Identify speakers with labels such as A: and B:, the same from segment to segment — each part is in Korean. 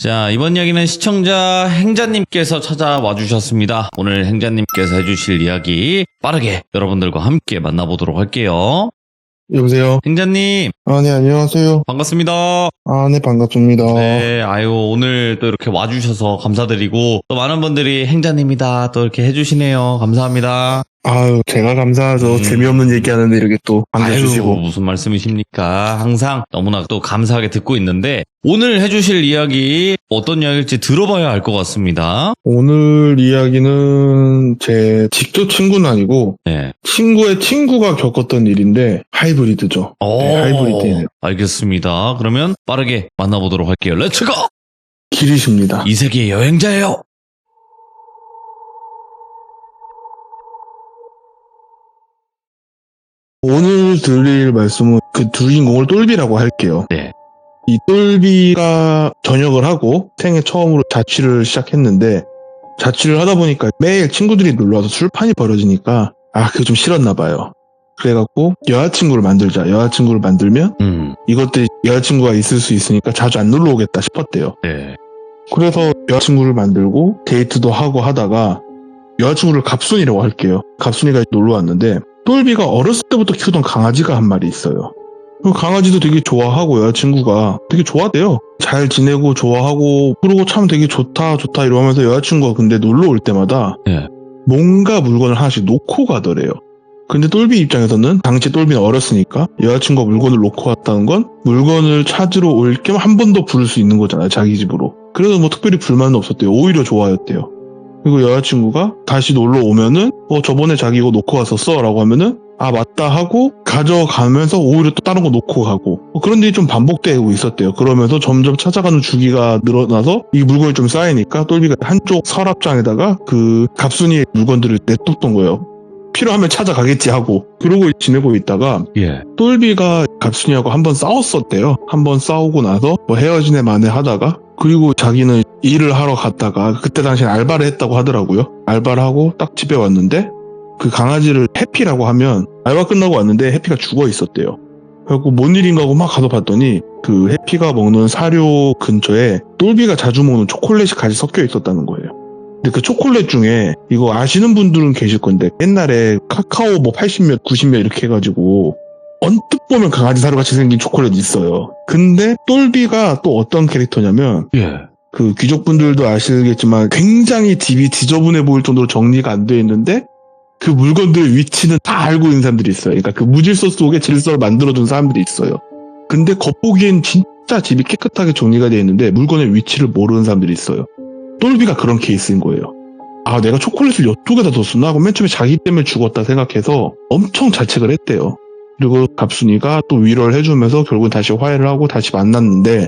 A: 자, 이번 이야기는 시청자 행자님께서 찾아와 주셨습니다. 오늘 행자님께서 해주실 이야기 빠르게 여러분들과 함께 만나보도록 할게요.
B: 여보세요?
A: 행자님,
B: 네, 안녕하세요.
A: 반갑습니다.
B: 네, 반갑습니다.
A: 네, 오늘 또 이렇게 와주셔서 감사드리고, 또 많은 분들이 행자님이다, 또 이렇게 해주시네요. 감사합니다.
B: 제가 감사하죠. 재미없는 얘기하는데 이렇게 또 반겨주시고.
A: 무슨 말씀이십니까? 항상 너무나 또 감사하게 듣고 있는데, 오늘 해주실 이야기, 어떤 이야기일지 들어봐야 알 것 같습니다.
B: 오늘 이야기는 제 직접 친구는 아니고,
A: 네.
B: 친구의 친구가 겪었던 일인데, 하이브리드죠. 네, 하이브리드예요.
A: 알겠습니다. 그러면 빠르게 만나보도록 할게요. 렛츠고!
B: 길이십니다.
A: 이 세계의 여행자예요.
B: 오늘 드릴 말씀은 그 주인공을 똘비라고 할게요.
A: 네.
B: 이 똘비가 전역을 하고 생애 처음으로 자취를 시작했는데, 자취를 하다 보니까 매일 친구들이 놀러와서 술판이 벌어지니까 그게 좀 싫었나 봐요. 그래갖고 여자친구를 만들면 이것들이 여자친구가 있을 수 있으니까 자주 안 놀러 오겠다 싶었대요.
A: 네.
B: 그래서 여자친구를 만들고 데이트도 하고 하다가, 여자친구를 갑순이라고 할게요. 갑순이가 놀러 왔는데 똘비가 어렸을 때부터 키우던 강아지가 한 마리 있어요. 그 강아지도 되게 좋아하고 여자친구가 되게 좋아대요. 잘 지내고 좋아하고, 그러고 참 되게 좋다 이러면서 여자친구가 근데 놀러 올 때마다
A: 네.
B: 뭔가 물건을 하나씩 놓고 가더래요. 근데 똘비 입장에서는 당시 똘비는 어렸으니까 여자친구가 물건을 놓고 왔다는 건 물건을 찾으러 올 겸 한 번 더 부를 수 있는 거잖아요, 자기 집으로. 그래서 뭐 특별히 불만은 없었대요. 오히려 좋아했대요. 그리고 여자친구가 다시 놀러 오면은 저번에 자기 이거 놓고 왔었어 라고 하면은 맞다 하고 가져가면서 오히려 또 다른 거 놓고 가고, 그런 일이 좀 반복되고 있었대요. 그러면서 점점 찾아가는 주기가 늘어나서 이 물건이 좀 쌓이니까 똘비가 한쪽 서랍장에다가 그 갑순이의 물건들을 냅뒀던 거예요. 필요하면 찾아가겠지 하고. 그러고 지내고 있다가 똘비가 갑순이하고 한번 싸웠었대요. 한번 싸우고 나서 헤어지네 마네 하다가, 그리고 자기는 일을 하러 갔다가 그때 당시엔 알바를 했다고 하더라고요. 알바를 하고 딱 집에 왔는데 그 강아지를 해피라고 하면, 알바 끝나고 왔는데 해피가 죽어 있었대요. 그래갖고 뭔 일인가 하고 막 가서 봤더니 그 해피가 먹는 사료 근처에 똘비가 자주 먹는 초콜릿이 같이 섞여 있었다는 거예요. 근데 그 초콜릿 중에, 이거 아시는 분들은 계실 건데, 옛날에 카카오 80몇 90몇 이렇게 해가지고 언뜻 보면 강아지 사료 같이 생긴 초콜릿이 있어요. 근데 똘비가 또 어떤 캐릭터냐면, 그 귀족분들도 아시겠지만 굉장히 집이 지저분해 보일 정도로 정리가 안 돼 있는데 그 물건들의 위치는 다 알고 있는 사람들이 있어요. 그러니까 그 무질서 속에 질서를 만들어둔 사람들이 있어요. 근데 겉보기엔 진짜 집이 깨끗하게 정리가 되어 있는데 물건의 위치를 모르는 사람들이 있어요. 똘비가 그런 케이스인 거예요. 내가 초콜릿을 이쪽에다 뒀었나 하고 맨 처음에 자기 때문에 죽었다 생각해서 엄청 자책을 했대요. 그리고 갑순이가 또 위로를 해주면서 결국은 다시 화해를 하고 다시 만났는데,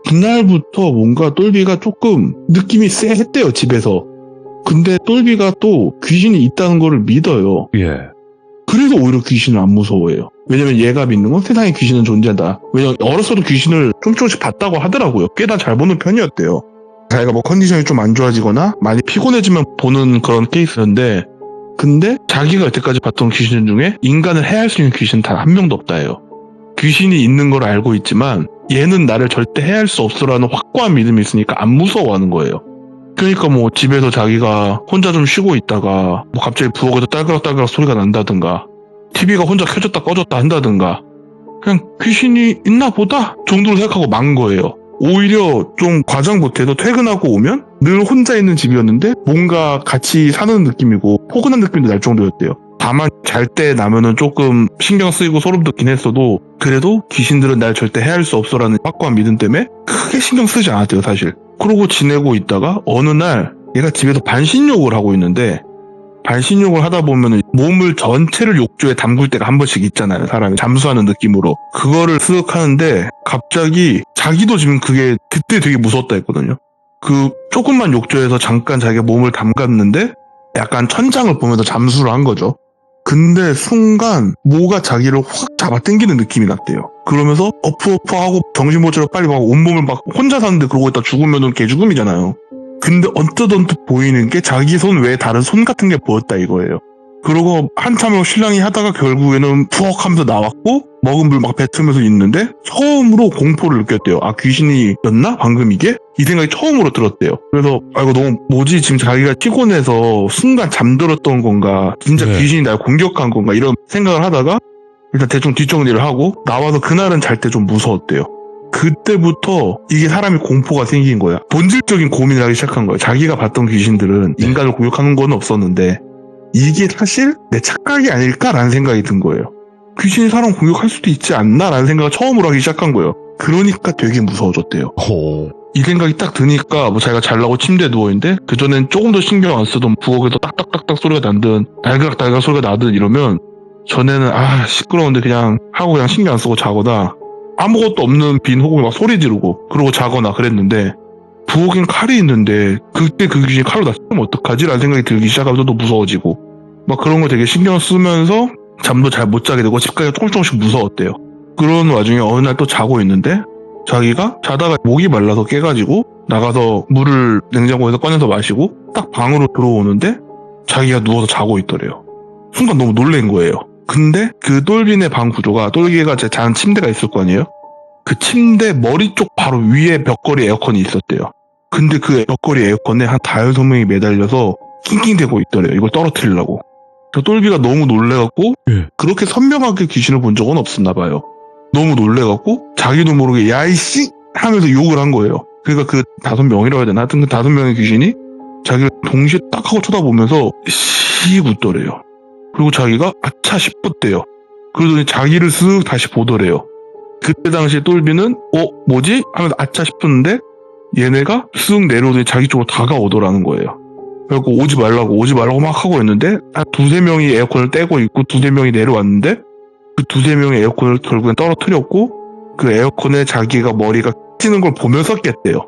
B: 그날부터 뭔가 똘비가 조금 느낌이 쎄했대요, 집에서. 근데 똘비가 또 귀신이 있다는 거를 믿어요. 그래서 오히려 귀신을 안 무서워해요. 왜냐면 얘가 믿는 건 세상에 귀신은 존재한다. 왜냐면 어렸어도 귀신을 조금씩 봤다고 하더라고요. 꽤나 잘 보는 편이었대요. 자기가 컨디션이 좀 안 좋아지거나 많이 피곤해지면 보는 그런 케이스였는데, 근데 자기가 여태까지 봤던 귀신 중에 인간을 해할 수 있는 귀신은 단 한 명도 없다 해요. 귀신이 있는 걸 알고 있지만 얘는 나를 절대 해할 수 없어라는 확고한 믿음이 있으니까 안 무서워하는 거예요. 그러니까 집에서 자기가 혼자 좀 쉬고 있다가 갑자기 부엌에서 딸그락딸그락 소리가 난다든가, TV가 혼자 켜졌다 꺼졌다 한다든가, 그냥 귀신이 있나 보다 정도로 생각하고 만 거예요. 오히려 좀 과장 못해도 퇴근하고 오면 늘 혼자 있는 집이었는데 뭔가 같이 사는 느낌이고 포근한 느낌도 날 정도였대요. 다만 잘 때 나면은 조금 신경 쓰이고 소름 돋긴 했어도 그래도 귀신들은 날 절대 해할 수 없어라는 확고한 믿음 때문에 크게 신경 쓰지 않았대요, 사실. 그러고 지내고 있다가 어느 날 얘가 집에서 반신욕을 하고 있는데, 반신욕을 하다 보면은 몸을 전체를 욕조에 담글 때가 한 번씩 있잖아요, 사람이 잠수하는 느낌으로. 그거를 쓱 하는데 갑자기 자기도 지금 그게 그때 되게 무서웠다 했거든요. 그 조금만 욕조에서 잠깐 자기가 몸을 담갔는데 약간 천장을 보면서 잠수를 한 거죠. 근데 순간 뭐가 자기를 확 잡아당기는 느낌이 났대요. 그러면서 어프어프하고 정신 못 차려 빨리 막 온몸을 막 혼자 사는데 그러고 있다 죽으면은 개죽음이잖아요. 근데 언뜻 보이는 게 자기 손 외에 다른 손 같은 게 보였다 이거예요. 그러고 한참을 신랑이 하다가 결국에는 푸억 하면서 나왔고 먹은 물 막 뱉으면서 있는데 처음으로 공포를 느꼈대요. 아, 귀신이었나? 방금 이게? 이 생각이 처음으로 들었대요. 그래서 아, 이거 너무 뭐지? 지금 자기가 피곤해서 순간 잠들었던 건가? 진짜
A: 네.
B: 귀신이 날 공격한 건가? 이런 생각을 하다가 일단 대충 뒷정리를 하고 나와서 그날은 잘 때 좀 무서웠대요. 그때부터 이게 사람이 공포가 생긴 거야. 본질적인 고민을 하기 시작한 거예요. 자기가 봤던 귀신들은
A: 네.
B: 인간을 공격하는 건 없었는데 이게 사실 내 착각이 아닐까라는 생각이 든 거예요. 귀신이 사람 공격할 수도 있지 않나라는 생각을 처음으로 하기 시작한 거예요. 그러니까 되게 무서워졌대요.
A: 오.
B: 이 생각이 딱 드니까 뭐 자기가 잘라고 침대에 누워있는데 그전엔 조금 더 신경 안 쓰던 부엌에서 딱딱딱딱 소리가 나든 달각달각 소리가 나든 이러면 전에는 아 시끄러운데 그냥 하고 그냥 신경 안 쓰고 자거나 아무것도 없는 빈 호흡에 막 소리 지르고 그러고 자거나 그랬는데 부엌엔 칼이 있는데 그때 그 귀신이 칼로 났으면 어떡하지? 라는 생각이 들기 시작하면서 또 무서워지고 막 그런 거 되게 신경 쓰면서 잠도 잘 못 자게 되고 집까지 조금씩 무서웠대요. 그런 와중에 어느 날 또 자고 있는데 자기가 자다가 목이 말라서 깨가지고 나가서 물을 냉장고에서 꺼내서 마시고 딱 방으로 들어오는데 자기가 누워서 자고 있더래요. 순간 너무 놀란 거예요. 근데 그 똘빈의 방 구조가 똘기가 제 자는 침대가 있을 거 아니에요? 그 침대 머리 쪽 바로 위에 벽걸이 에어컨이 있었대요. 근데 그 벽걸이 에어컨에 한 5-6명이 매달려서 낑낑대고 있더래요. 이걸 떨어뜨리려고. 저 똘비가 너무 놀래갖고
A: 예.
B: 그렇게 선명하게 귀신을 본 적은 없었나 봐요. 너무 놀래갖고 자기도 모르게 야이씨 하면서 욕을 한 거예요. 그러니까 그 5명이라고 해야 되나? 하여튼 그 5명의 귀신이 자기를 동시에 딱 하고 쳐다보면서 씩 웃더래요. 그리고 자기가 아차 싶었대요. 그러더니 자기를 쓱 다시 보더래요. 그때 당시에 똘비는 뭐지? 하면서 아차 싶었는데 얘네가 쓱 내려오더니 자기 쪽으로 다가오더라는 거예요. 그래갖고 오지 말라고 막 하고 있는데 한 2-3명이 에어컨을 떼고 있고 2-3명이 내려왔는데 그 2-3명의 에어컨을 결국엔 떨어뜨렸고 그 에어컨에 자기가 머리가 찌는 걸 보면서 깼대요.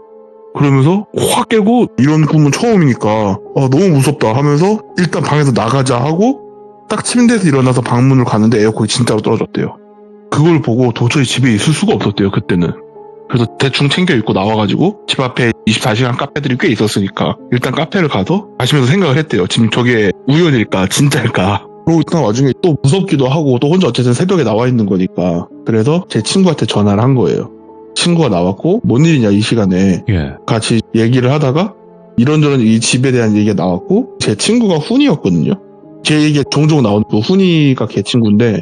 B: 그러면서 확 깨고 이런 꿈은 처음이니까 너무 무섭다 하면서 일단 방에서 나가자 하고 딱 침대에서 일어나서 방문을 가는데 에어컨이 진짜로 떨어졌대요. 그걸 보고 도저히 집에 있을 수가 없었대요. 그때는. 그래서 대충 챙겨 입고 나와가지고 집 앞에 24시간 카페들이 꽤 있었으니까 일단 카페를 가서 마시면서 생각을 했대요. 지금 저게 우연일까 진짜일까. 그리고 일단 와중에 또 무섭기도 하고 또 혼자 어쨌든 새벽에 나와 있는 거니까 그래서 제 친구한테 전화를 한 거예요. 친구가 나왔고 뭔 일이냐 이 시간에
A: 예.
B: 같이 얘기를 하다가 이런저런 이 집에 대한 얘기가 나왔고 제 친구가 훈이었거든요. 제 얘기에 종종 나오는 그 훈이가 걔 친구인데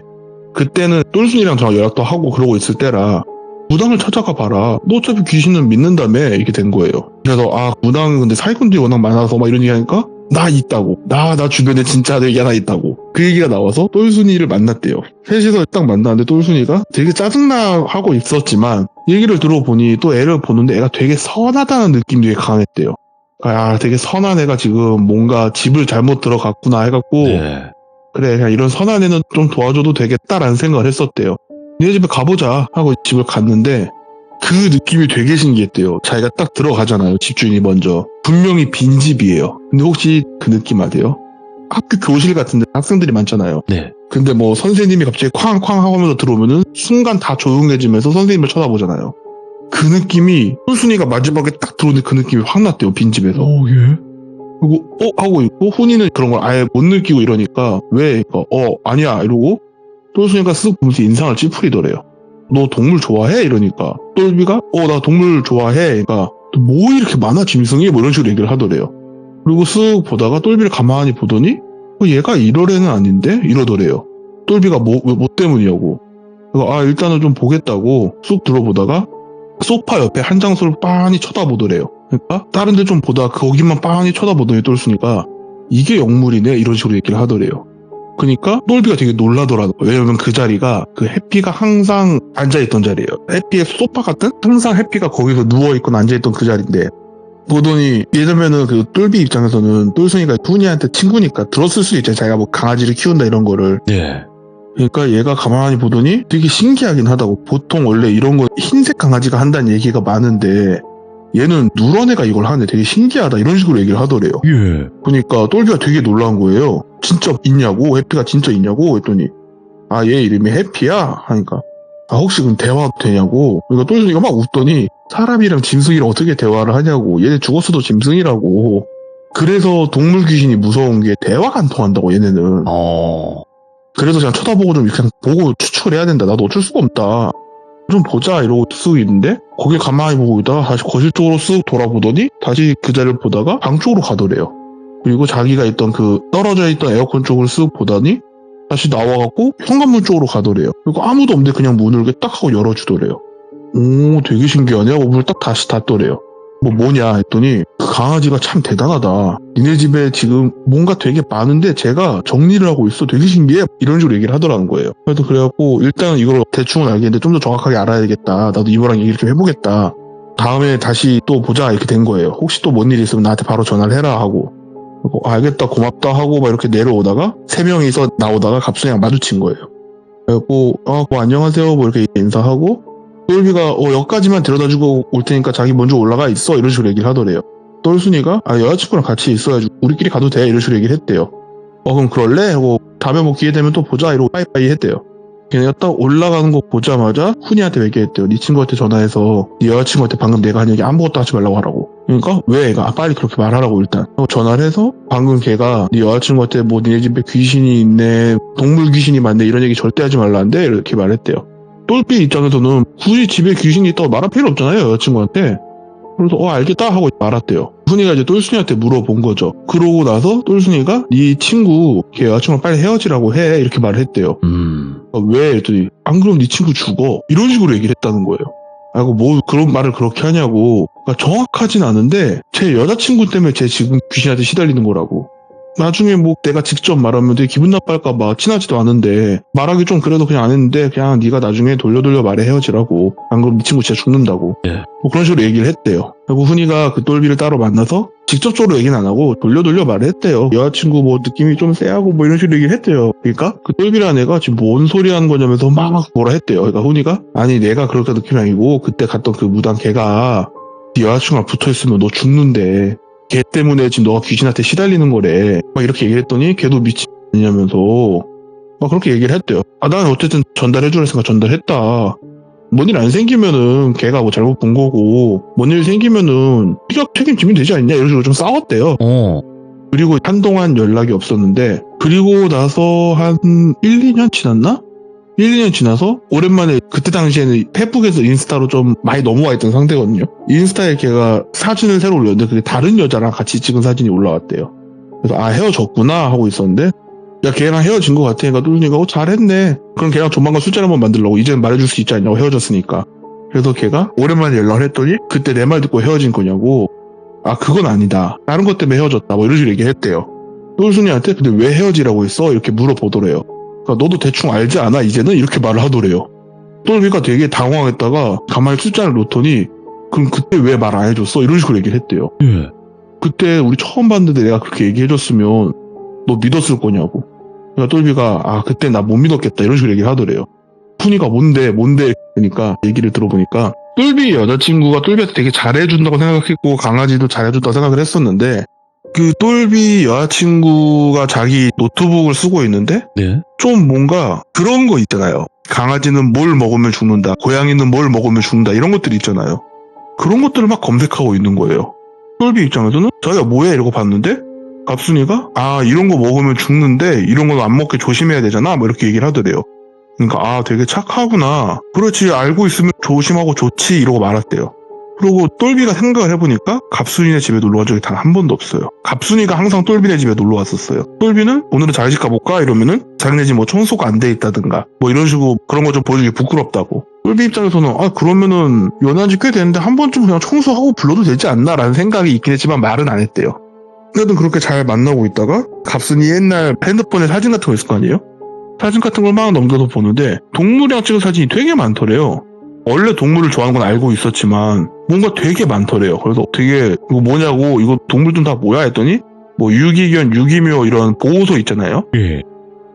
B: 그때는 똘순이랑 저랑 연락도 하고 그러고 있을 때라 무당을 찾아가 봐라. 너 어차피 귀신은 믿는다며 이렇게 된 거예요. 그래서 무당은 근데 사기꾼들이 워낙 많아서 막 이런 얘기 하니까 나 있다고. 나 주변에 진짜 얘기 하나 있다고. 그 얘기가 나와서 똘순이를 만났대요. 셋이서 딱 만났는데 똘순이가 되게 짜증나 하고 있었지만 얘기를 들어보니 또 애를 보는데 애가 되게 선하다는 느낌이 되게 강했대요. 되게 선한 애가 지금 뭔가 집을 잘못 들어갔구나 해갖고
A: 네.
B: 그래 그냥 이런 선한 애는 좀 도와줘도 되겠다라는 생각을 했었대요. 니네 집에 가보자 하고 집을 갔는데 그 느낌이 되게 신기했대요. 자기가 딱 들어가잖아요. 집주인이 먼저. 분명히 빈집이에요. 근데 혹시 그 느낌 아세요? 학교 교실 같은데 학생들이 많잖아요.
A: 네.
B: 근데 뭐 선생님이 갑자기 쾅쾅 하면서 들어오면은 순간 다 조용해지면서 선생님을 쳐다보잖아요. 그 느낌이 훈순이가 마지막에 딱 들어오는데 그 느낌이 확 났대요. 빈집에서.
A: 예.
B: 그리고 하고 있고 훈이는 그런 걸 아예 못 느끼고 이러니까 왜? 아니야 이러고 똘순이가 쓱 보면서 인상을 찌푸리더래요. 너 동물 좋아해? 이러니까 똘비가 나 동물 좋아해. 그러니까 뭐 이렇게 많아 짐승이? 뭐 이런 식으로 얘기를 하더래요. 그리고 쓱 보다가 똘비를 가만히 보더니 얘가 이럴 애는 아닌데? 이러더래요. 똘비가 뭐 때문이냐고. 그래서 일단은 좀 보겠다고 쑥 들어보다가 소파 옆에 한 장소를 빤히 쳐다보더래요. 그러니까 다른 데 좀 보다 거기만 빤히 쳐다보더니 똘순이가 이게 영물이네 이런 식으로 얘기를 하더래요. 그러니까 똘비가 되게 놀라더라고요. 왜냐면 그 자리가 그 해피가 항상 앉아있던 자리예요. 해피의 소파 같은? 항상 해피가 거기서 누워있거나 앉아있던 그 자리인데 보더니 예전에는 그 똘비 입장에서는 똘순이가 훈이한테 친구니까 들었을 수 있잖아요. 자기가 뭐 강아지를 키운다 이런 거를.
A: 예.
B: 그러니까 얘가 가만히 보더니 되게 신기하긴 하다고. 보통 원래 이런 거 흰색 강아지가 한다는 얘기가 많은데 얘는 누런 애가 이걸 하네. 되게 신기하다 이런 식으로 얘기를 하더래요.
A: 예.
B: 그러니까 똘비가 되게 놀란 거예요. 진짜 있냐고? 해피가 진짜 있냐고? 했더니 얘 이름이 해피야? 하니까 혹시 그럼 대화 되냐고? 그러니까 똘순이가 막 웃더니 사람이랑 짐승이랑 어떻게 대화를 하냐고. 얘네 죽었어도 짐승이라고. 그래서 동물 귀신이 무서운 게 대화가 안 통한다고 얘네는. 그래서 그냥 쳐다보고 좀 그냥 보고 추측을 해야 된다. 나도 어쩔 수가 없다. 좀 보자 이러고 쓱 있는데 거길 가만히 보고 있다가 다시 거실 쪽으로 쓱 돌아보더니 다시 그 자리를 보다가 방 쪽으로 가더래요. 그리고 자기가 있던 그 떨어져 있던 에어컨 쪽을 쓱 보더니 다시 나와갖고 현관문 쪽으로 가더래요. 그리고 아무도 없는데 그냥 문을 이렇게 딱 하고 열어주더래요. 오, 되게 신기하네 하고 문을 딱 다시 닫더래요. 뭐냐 했더니 그 강아지가 참 대단하다. 니네 집에 지금 뭔가 되게 많은데 제가 정리를 하고 있어. 되게 신기해. 이런 식으로 얘기를 하더라는 거예요. 그래갖고 일단 이걸 대충은 알겠는데 좀 더 정확하게 알아야겠다. 나도 이모랑 얘기를 좀 해보겠다. 다음에 다시 또 보자 이렇게 된 거예요. 혹시 또 뭔 일 있으면 나한테 바로 전화를 해라 하고. 알겠다 고맙다 하고 막 이렇게 내려오다가 세 명이서 나오다가 갑순이랑 마주친 거예요. 그래갖고 뭐 안녕하세요 뭐 이렇게 인사하고 똘비가 여기까지만 데려다주고 올 테니까 자기 먼저 올라가 있어 이런 식으로 얘기를 하더래요. 똘순이가 여자친구랑 같이 있어야지 우리끼리 가도 돼 이런 식으로 얘기를 했대요. 그럼 그럴래? 하고 다음에 뭐 기회 되면 또 보자 이러고 빠이빠이 했대요. 걔네가 딱 올라가는 거 보자마자 훈이한테 얘기했대요. 네 친구한테 전화해서 네 여자친구한테 방금 내가 한 얘기 아무것도 하지 말라고 하라고. 그러니까 왜 애가 빨리 그렇게 말하라고 일단 전화를 해서 방금 걔가 네 여자친구한테 뭐 니네 집에 귀신이 있네 동물 귀신이 많네 이런 얘기 절대 하지 말라는데 이렇게 말했대요. 똘비 입장에서는 굳이 집에 귀신이 있다고 말할 필요 없잖아요 여자친구한테. 그래서 알겠다 하고 말았대요. 훈이가 이제 똘순이한테 물어본 거죠. 그러고 나서 똘순이가 네 친구 걔 여자친구랑 빨리 헤어지라고 해 이렇게 말을 했대요. 왜? 했더니 안 그러면 네 친구 죽어 이런 식으로 얘기를 했다는 거예요. 아이고 뭐 그런 말을 그렇게 하냐고. 그러니까 정확하진 않은데 제 여자친구 때문에 쟤 지금 귀신한테 시달리는 거라고. 나중에 뭐 내가 직접 말하면 되게 기분 나빠할까봐 친하지도 않은데 말하기 좀 그래도 그냥 안 했는데 그냥 네가 나중에 돌려 말해 헤어지라고. 안 그러면 네 친구 진짜 죽는다고. 뭐 그런 식으로 얘기를 했대요. 그리고 훈이가 그 똘비를 따로 만나서 직접적으로 얘기는 안 하고 돌려 말을 했대요. 여자친구 뭐 느낌이 좀 쎄하고 뭐 이런 식으로 얘기를 했대요. 그러니까 그 똘비라는 애가 지금 뭔 소리 하는 거냐면서 막 뭐라 했대요. 그러니까 훈이가 아니 내가 그렇게 느낌이 아니고 그때 갔던 그 무당 걔가 네 여자친구랑 붙어있으면 너 죽는데 걔 때문에 지금 너가 귀신한테 시달리는 거래. 막 이렇게 얘기를 했더니 걔도 미친 아니냐면서 막 그렇게 얘기를 했대요. 난 어쨌든 전달해주라 했으니까 전달했다. 뭔 일 안 생기면은 걔가 뭐 잘못 본 거고 뭔 일 생기면은 네가 책임지면 되지 않냐 이런 식으로 좀 싸웠대요. 그리고 한동안 연락이 없었는데 그리고 나서 한 1, 2년 지났나? 1, 2년 지나서 오랜만에 그때 당시에는 페북에서 인스타로 좀 많이 넘어와 있던 상태거든요. 인스타에 걔가 사진을 새로 올렸는데 그게 다른 여자랑 같이 찍은 사진이 올라왔대요. 그래서 헤어졌구나 하고 있었는데 야 걔랑 헤어진 것 같으니까 똘순이가 잘했네. 그럼 걔랑 조만간 술자리 한번 만들려고 이제는 말해줄 수 있지 않냐고 헤어졌으니까. 그래서 걔가 오랜만에 연락을 했더니 그때 내 말 듣고 헤어진 거냐고. 그건 아니다. 다른 것 때문에 헤어졌다 뭐 이런 식으로 얘기했대요. 똘순이한테 근데 왜 헤어지라고 했어? 이렇게 물어보더래요. 그러니까 너도 대충 알지 않아? 이제는? 이렇게 말을 하더래요. 똘비가 되게 당황했다가 가만히 숫자를 놓더니 그럼 그때 왜 말 안 해줬어? 이런 식으로 얘기를 했대요. 그때 우리 처음 봤는데 내가 그렇게 얘기해줬으면 너 믿었을 거냐고. 그러니까 똘비가 그때 나 못 믿었겠다 이런 식으로 얘기를 하더래요. 훈이가 뭔데 그러니까 얘기를 들어보니까 똘비 여자친구가 똘비한테 되게 잘해준다고 생각했고 강아지도 잘해준다고 생각을 했었는데 그 똘비 여자친구가 자기 노트북을 쓰고 있는데 좀 뭔가 그런 거 있잖아요. 강아지는 뭘 먹으면 죽는다. 고양이는 뭘 먹으면 죽는다. 이런 것들이 있잖아요. 그런 것들을 막 검색하고 있는 거예요. 똘비 입장에서는 자기가 뭐해 이러고 봤는데 갑순이가 이런 거 먹으면 죽는데 이런 건 안 먹게 조심해야 되잖아 뭐 이렇게 얘기를 하더래요. 그러니까 되게 착하구나. 그렇지 알고 있으면 조심하고 좋지 이러고 말았대요. 그리고 똘비가 생각을 해보니까 갑순이네 집에 놀러간 적이 단 한 번도 없어요. 갑순이가 항상 똘비네 집에 놀러 왔었어요. 똘비는 오늘은 자기 집 가볼까 이러면은 자기네 집 뭐 청소가 안 돼 있다든가 뭐 이런 식으로 그런 거 좀 보여주기 부끄럽다고. 똘비 입장에서는 그러면은 연한 지 꽤 됐는데 한 번쯤 그냥 청소하고 불러도 되지 않나 라는 생각이 있긴 했지만 말은 안 했대요. 하여튼 그렇게 잘 만나고 있다가 갑순이 옛날 핸드폰에 사진 같은 거 있을 거 아니에요? 사진 같은 걸 막 넘겨서 보는데 동물이랑 찍은 사진이 되게 많더래요. 원래 동물을 좋아하는 건 알고 있었지만 뭔가 되게 많더래요. 그래서 되게 이거 뭐냐고 이거 동물들 다 뭐야 했더니 뭐 유기견, 유기묘 이런 보호소 있잖아요.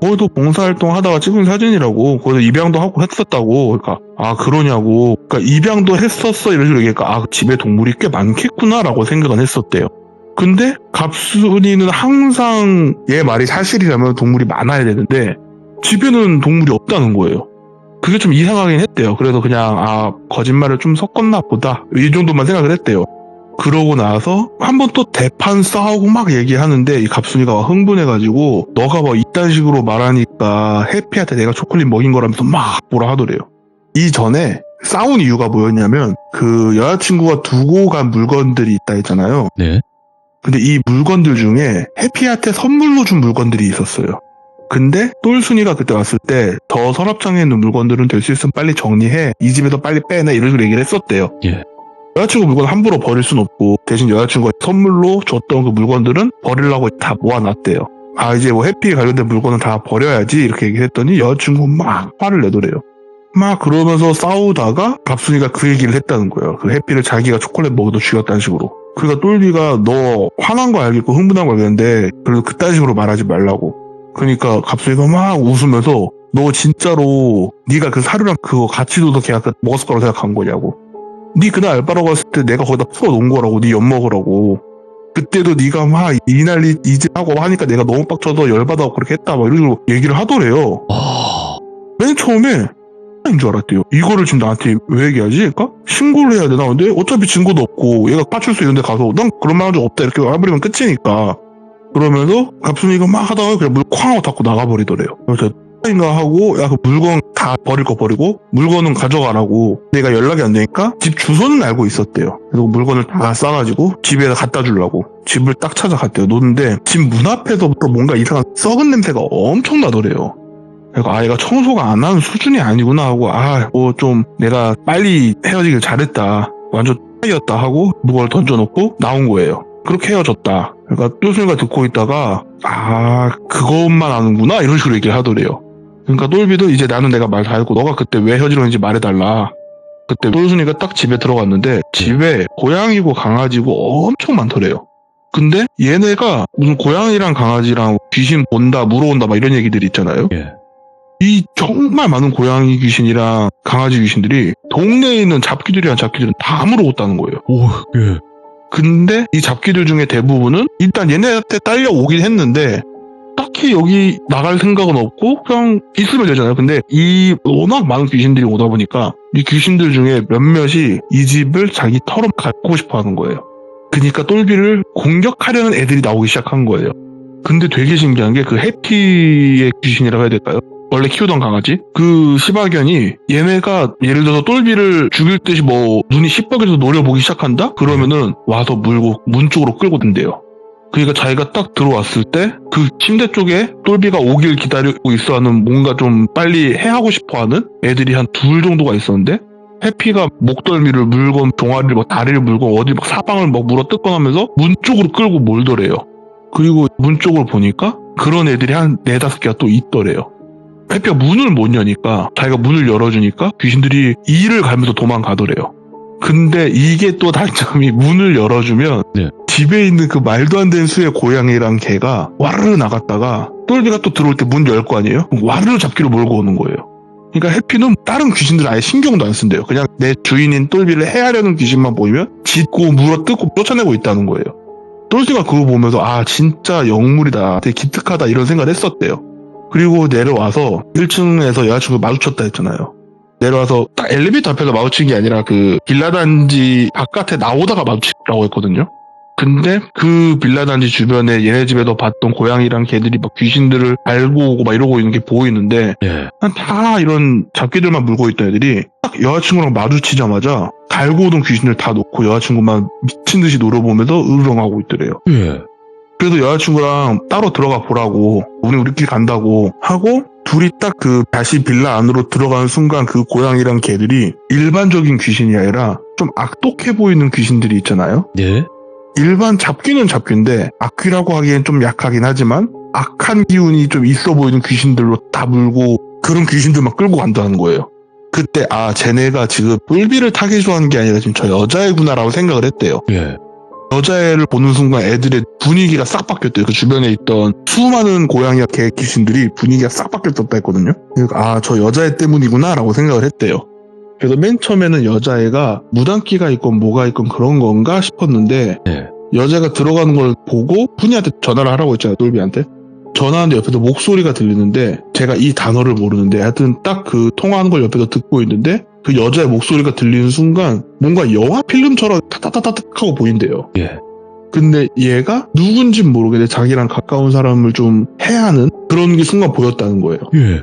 B: 거기도 봉사활동 하다가 찍은 사진이라고. 거기서 입양도 하고 했었다고. 그러니까 그러냐고. 그러니까 입양도 했었어 이런 식으로 얘기하니까 집에 동물이 꽤 많겠구나라고 생각은 했었대요. 근데 갑순이는 항상 얘 말이 사실이라면 동물이 많아야 되는데 집에는 동물이 없다는 거예요. 그게 좀 이상하긴 했대요. 그래서 그냥 거짓말을 좀 섞었나 보다 이 정도만 생각을 했대요. 그러고 나서 한 번 또 대판 싸우고 막 얘기하는데 이 갑순이가 흥분해가지고 너가 뭐 이딴 식으로 말하니까 해피한테 내가 초콜릿 먹인 거라면서 막 뭐라 하더래요. 이전에 싸운 이유가 뭐였냐면 그 여자친구가 두고 간 물건들이 있다 했잖아요.
A: 네.
B: 근데 이 물건들 중에 해피한테 선물로 준 물건들이 있었어요. 근데 똘순이가 그때 왔을 때 더 서랍장에 있는 물건들은 될 수 있으면 빨리 정리해. 이 집에서 빨리 빼내. 이런 식으로 얘기를 했었대요.
A: 예.
B: 여자친구 물건 함부로 버릴 순 없고 대신 여자친구가 선물로 줬던 그 물건들은 버리려고 다 모아놨대요. 아 이제 뭐 해피에 관련된 물건은 다 버려야지 이렇게 얘기를 했더니 여자친구 막 화를 내더래요. 막 그러면서 싸우다가 갑순이가 그 얘기를 했다는 거예요. 그 해피를 자기가 초콜릿 먹어도 죽였다는 식으로. 그러니까 똘비가 너 화난 거 알겠고 흥분한 거 알겠는데 그래도 그딴 식으로 말하지 말라고. 그러니까 갑순이가 막 웃으면서 너 진짜로 네가 그 사료랑 그거 같이 둬서 걔가 먹었을 거라고 생각한 거냐고. 네 그날 알바로 갔을 때 내가 거기다 풀어놓은 거라고. 네 엿 먹으라고. 그때도 네가 막 이 난리 이집 하고 하니까 내가 너무 빡쳐서 열받아서 그렇게 했다 막 이런 식으로 얘기를 하더래요. 맨 처음에 인 줄 알았대요. 이거를 지금 나한테 왜 얘기하지? 그러니까 신고를 해야 되나? 근데 어차피 증거도 없고 얘가 파출소 이런 데 가서 난 그런 말 한 적 없다 이렇게 알아버리면 끝이니까. 그러면서 갑순이가 막 하다가 그냥 물 쾅 하고 닫고 나가버리더래요. 그래서 인가 하고 야 그 물건 다 버릴 거 버리고 물건은 가져가라고. 내가 연락이 안 되니까 집 주소는 알고 있었대요. 그리고 물건을 다 싸가지고 집에다 갖다 주려고 집을 딱 찾아갔대요. 노는데 집 문 앞에서부터 뭔가 이상한 썩은 냄새가 엄청 나더래요. 그러니까 아 얘가 청소가 안 하는 수준이 아니구나 하고 아 뭐 좀 내가 빨리 헤어지길 잘했다. 완전 X였다 하고 물건을 던져놓고 나온 거예요. 그렇게 헤어졌다. 그러니까 똘순이가 듣고 있다가 아 그것만 아는구나 이런 식으로 얘기를 하더래요. 그러니까 똘비도 이제 나는 내가 말 다 했고 너가 그때 왜 헤어지려는지 말해달라. 그때 똘순이가 딱 집에 들어갔는데 집에 고양이고 강아지고 엄청 많더래요. 근데 얘네가 무슨 고양이랑 강아지랑 귀신 본다 물어온다 막 이런 얘기들이 있잖아요.
A: 예.
B: 이 정말 많은 고양이 귀신이랑 강아지 귀신들이 동네에 있는 잡귀들이랑 잡귀들은 다 물어왔다는 거예요.
A: 오, 예.
B: 근데 이 잡귀들 중에 대부분은 일단 얘네한테 딸려오긴 했는데 딱히 여기 나갈 생각은 없고 그냥 있으면 되잖아요. 근데 이 워낙 많은 귀신들이 오다 보니까 이 귀신들 중에 몇몇이 이 집을 자기 터로 갖고 싶어 하는 거예요. 그러니까 똘비를 공격하려는 애들이 나오기 시작한 거예요. 근데 되게 신기한 게 그 해피의 귀신이라고 해야 될까요? 원래 키우던 강아지? 그 시바견이 얘네가 예를 들어서 똘비를 죽일 듯이 뭐 눈이 시뻘개서 노려보기 시작한다? 그러면은 와서 물고 문 쪽으로 끌고 든대요. 그러니까 자기가 딱 들어왔을 때 그 침대 쪽에 똘비가 오길 기다리고 있어 하는 뭔가 좀 빨리 해하고 싶어 하는 애들이 한 둘 정도가 있었는데 해피가 목덜미를 물건 종아리를 막 다리를 물고 어디 막 사방을 막 물어 뜯고 하면서 문 쪽으로 끌고 몰더래요. 그리고 문 쪽을 보니까 그런 애들이 한 4-5개가 또 있더래요. 해피가 문을 못 여니까 자기가 문을 열어주니까 귀신들이 이를 갈면서 도망가더래요. 근데 이게 또 단점이 문을 열어주면
A: 네.
B: 집에 있는 그 말도 안 되는 수의 고양이랑 개가 와르르 나갔다가 똘비가 또 들어올 때 문 열 거 아니에요? 와르르 잡기로 몰고 오는 거예요. 그러니까 해피는 다른 귀신들 아예 신경도 안 쓴대요. 그냥 내 주인인 똘비를 해하려는 귀신만 보이면 짖고 물어뜯고 쫓아내고 있다는 거예요. 똘비가 그거 보면서 아 진짜 영물이다, 되게 기특하다 이런 생각을 했었대요. 그리고 내려와서 1층에서 여자친구 마주쳤다 했잖아요. 내려와서 딱 엘리베이터 앞에서 마주친 게 아니라 그 빌라단지 바깥에 나오다가 마주치라고 했거든요. 근데 그 빌라단지 주변에 얘네 집에서 봤던 고양이랑 개들이 막 귀신들을 알고 오고 막 이러고 있는 게 보이는데
A: 예.
B: 다 이런 잡귀들만 물고 있던 애들이 딱 여자친구랑 마주치자마자 달고 오던 귀신들 다 놓고 여자친구만 미친 듯이 노려보면서 으르렁하고 있더래요.
A: 예.
B: 그래서 여자친구랑 따로 들어가 보라고 우리끼리 간다고 하고 둘이 딱 그 다시 빌라 안으로 들어가는 순간 그 고양이랑 개들이 일반적인 귀신이 아니라 좀 악독해 보이는 귀신들이 있잖아요.
A: 네.
B: 일반 잡귀는 잡귀인데 악귀라고 하기엔 좀 약하긴 하지만 악한 기운이 좀 있어 보이는 귀신들로 다 물고 그런 귀신들만 끌고 간다는 거예요. 그때 아 쟤네가 지금 뿔비를 타겟으로 좋아하는 게 아니라 지금 저 여자애구나라고 생각을 했대요.
A: 예.
B: 여자애를 보는 순간 애들의 분위기가 싹 바뀌었대요. 그 주변에 있던 수많은 고양이와 개 귀신들이 분위기가 싹 바뀌었다 했거든요. 그러니까 아 저 여자애 때문이구나 라고 생각을 했대요. 그래서 맨 처음에는 여자애가 무당기가 있건 뭐가 있건 그런 건가 싶었는데
A: 예.
B: 여자가 들어가는 걸 보고 분이한테 전화를 하라고 했잖아요. 똘비한테. 전화하는데 옆에서 목소리가 들리는데 제가 이 단어를 모르는데 하여튼 딱 그 통화하는 걸 옆에서 듣고 있는데 그 여자의 목소리가 들리는 순간 뭔가 영화 필름처럼 타타타타닥 하고 보인대요.
A: 예.
B: 근데 얘가 누군진 모르겠는데 자기랑 가까운 사람을 좀 해하는 그런 게 순간 보였다는 거예요.
A: 예.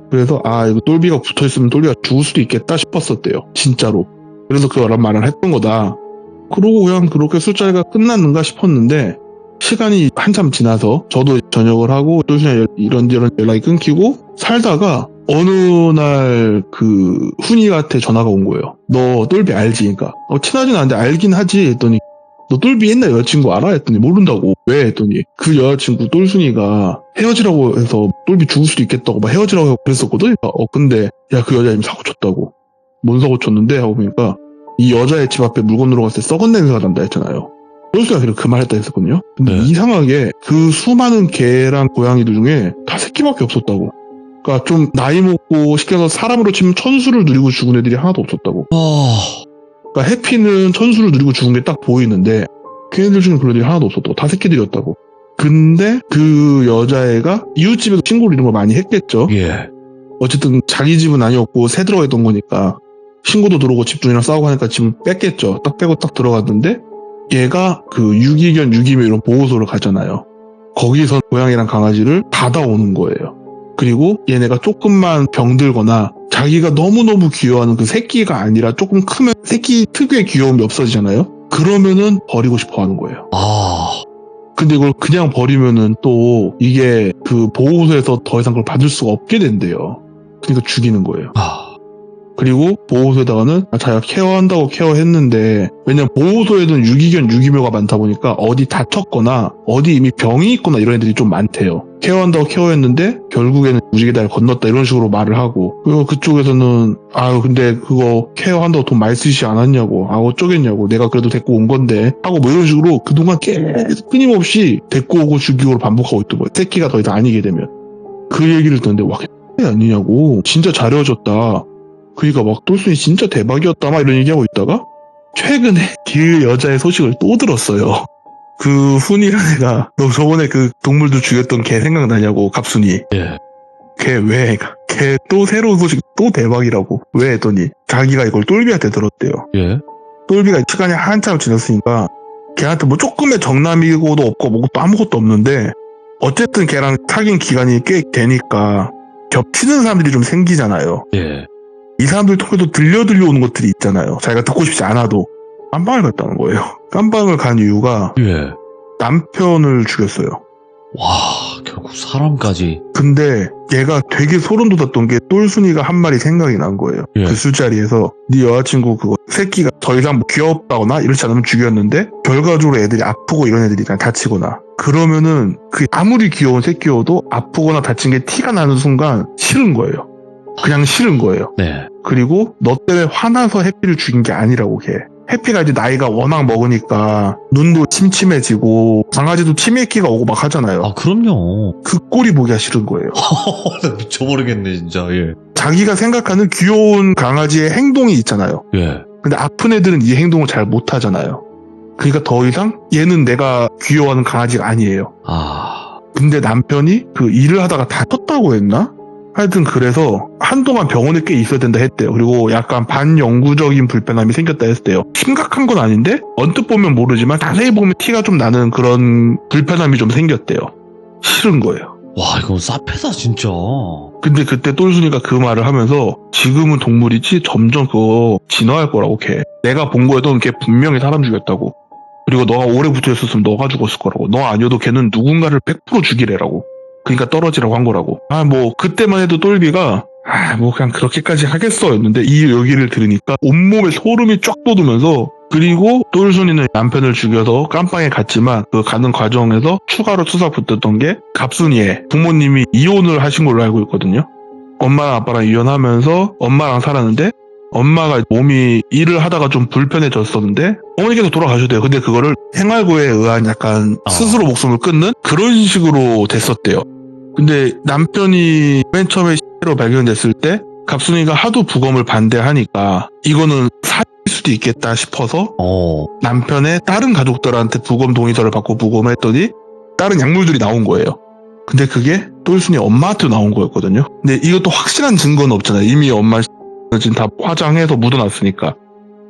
B: 그래서 이거 똘비가 붙어있으면 똘비가 죽을 수도 있겠다 싶었었대요. 진짜로. 그래서 그런 말을 했던 거다. 그러고 그냥 그렇게 술자리가 끝났는가 싶었는데 시간이 한참 지나서 저도 전역을 하고 똘순이랑 이런저런 연락이 끊기고 살다가 어느 날 그 훈이한테 전화가 온 거예요. 너 똘비 알지? 그러니까 친하진 않은데 알긴 하지 했더니 너 똘비 옛날 여자친구 알아? 했더니 모른다고. 왜? 했더니 그 여자친구 똘순이가 헤어지라고 해서 똘비 죽을 수도 있겠다고 막 헤어지라고 하고 그랬었거든. 근데 야 그 여자 이미 사고 쳤다고. 뭔 사고 쳤는데? 하고 보니까 이 여자의 집 앞에 물건 놓으러 갔을 때 썩은 냄새가 난다 했잖아요. 똘순이가 그 말했다 했었거든요. 근데
A: 네.
B: 이상하게 그 수많은 개랑 고양이들 중에 다 새끼밖에 없었다고. 그러니까 좀 나이 먹고 시켜서 사람으로 치면 천수를 누리고 죽은 애들이 하나도 없었다고. 그러니까 해피는 천수를 누리고 죽은 게 딱 보이는데 걔네들 중에 그런 애들이 하나도 없었다고. 다 새끼들이었다고. 근데 그 여자애가 이웃집에서 신고를 이런 걸 많이 했겠죠.
A: 예.
B: 어쨌든 자기 집은 아니었고 새 들어있던 거니까 신고도 들어오고 집주인이랑 싸우고 하니까 집을 뺐겠죠. 딱 빼고 딱 들어갔는데 얘가 그 유기견, 유기묘 이런 보호소를 가잖아요. 거기서 고양이랑 강아지를 받아오는 거예요. 그리고 얘네가 조금만 병들거나 자기가 너무너무 귀여워하는 그 새끼가 아니라 조금 크면 새끼 특유의 귀여움이 없어지잖아요. 그러면은 버리고 싶어 하는 거예요. 근데 이걸 그냥 버리면은 또 이게 그 보호소에서 더 이상 그걸 받을 수가 없게 된대요. 그러니까 죽이는 거예요. 그리고 보호소에다가는 자기가 케어한다고 케어했는데 왜냐면 보호소에는 유기견, 유기묘가 많다 보니까 어디 다쳤거나 어디 이미 병이 있거나 이런 애들이 좀 많대요. 케어한다고 케어했는데 결국에는 무지개다리를 건넜다 이런 식으로 말을 하고 그리고 그쪽에서는 근데 그거 케어한다고 돈 많이 쓰시지 않았냐고 어쩌겠냐고 내가 그래도 데리고 온 건데 하고 뭐 이런 식으로 그동안 계속 끊임없이 데리고 오고 죽이고를 반복하고 있던 거예요. 새끼가 더 이상 아니게 되면 그 얘기를 듣는데 와 X 아니냐고 진짜 잘해줬다. 그니까 막 똘순이 진짜 대박이었다 막 이런 얘기하고 있다가 최근에 그 여자의 소식을 또 들었어요. 그 훈이란 애가 너 저번에 그 동물들 죽였던 걔 생각나냐고 갑순이.
A: 예.
B: 걔 왜? 걔 또 새로운 소식 또 대박이라고. 왜 했더니 자기가 이걸 똘비한테 들었대요.
A: 예.
B: 똘비가 시간이 한참 지났으니까 걔한테 뭐 조금의 정남이고도 없고 뭐고 아무것도 없는데 어쨌든 걔랑 사귄 기간이 꽤 되니까 겹치는 사람들이 좀 생기잖아요.
A: 예.
B: 이 사람들 통해서 들려오는 것들이 있잖아요. 자기가 듣고 싶지 않아도. 깜방을 갔다는 거예요. 깜방을 간 이유가
A: 예.
B: 남편을 죽였어요.
A: 와, 결국 사람까지.
B: 근데 얘가 되게 소름 돋았던 게 똘순이가 한 말이 생각이 난 거예요.
A: 예.
B: 그 술자리에서 네 여자친구 그거 새끼가 더 이상 뭐 귀엽다거나 이렇지 않으면 죽였는데 결과적으로 애들이 아프고 이런 애들이 다치거나 그러면은 그 아무리 귀여운 새끼여도 아프거나 다친 게 티가 나는 순간 싫은 거예요. 그냥 싫은 거예요.
A: 네.
B: 그리고 너 때문에 화나서 해피를 죽인 게 아니라고 걔. 해피가 이제 나이가 워낙 먹으니까 눈도 침침해지고 강아지도 치매기가 오고 막 하잖아요.
A: 그럼요.
B: 그 꼴이 보기가 싫은 거예요.
A: 나 미쳐버리겠네, 진짜. 예.
B: 자기가 생각하는 귀여운 강아지의 행동이 있잖아요.
A: 예.
B: 근데 아픈 애들은 이 행동을 잘 못하잖아요. 그러니까 더 이상 얘는 내가 귀여워하는 강아지가 아니에요. 근데 남편이 그 일을 하다가 다쳤다고 했나? 하여튼 그래서 한동안 병원에 꽤 있어야 된다 했대요. 그리고 약간 반영구적인 불편함이 생겼다 했대요. 심각한 건 아닌데 언뜻 보면 모르지만 자세히 보면 티가 좀 나는 그런 불편함이 좀 생겼대요. 싫은 거예요.
A: 와, 이거 싸패다, 진짜.
B: 근데 그때 똘순이가 그 말을 하면서 지금은 동물이지 점점 그거 진화할 거라고 걔. 내가 본 거에도 걔 분명히 사람 죽였다고. 그리고 너가 오래 붙어있었으면 너가 죽었을 거라고. 너 아니어도 걔는 누군가를 100% 죽이래라고. 그러니까 떨어지라고 한 거라고. 뭐 그때만 해도 똘비가 뭐 그냥 그렇게까지 하겠어 였는데 이 얘기를 들으니까 온몸에 소름이 쫙 돋으면서 그리고 똘순이는 남편을 죽여서 깜빵에 갔지만 그 가는 과정에서 추가로 수사 붙었던 게 갑순이의 부모님이 이혼을 하신 걸로 알고 있거든요. 엄마랑 아빠랑 이혼하면서 엄마랑 살았는데 엄마가 몸이 일을 하다가 좀 불편해졌었는데 어머니께서 돌아가셨대요. 근데 그거를 생활고에 의한 약간 스스로 목숨을 끊는 그런 식으로 됐었대요. 근데 남편이 맨 처음에 시체로 발견됐을 때 갑순이가 하도 부검을 반대하니까 이거는 사기일 수도 있겠다 싶어서 남편의 다른 가족들한테 부검 동의서를 받고 부검을 했더니 다른 약물들이 나온 거예요. 근데 그게 똘순이 엄마한테 나온 거였거든요. 근데 이것도 확실한 증거는 없잖아요. 이미 엄마 지금 다 화장해서 묻어놨으니까.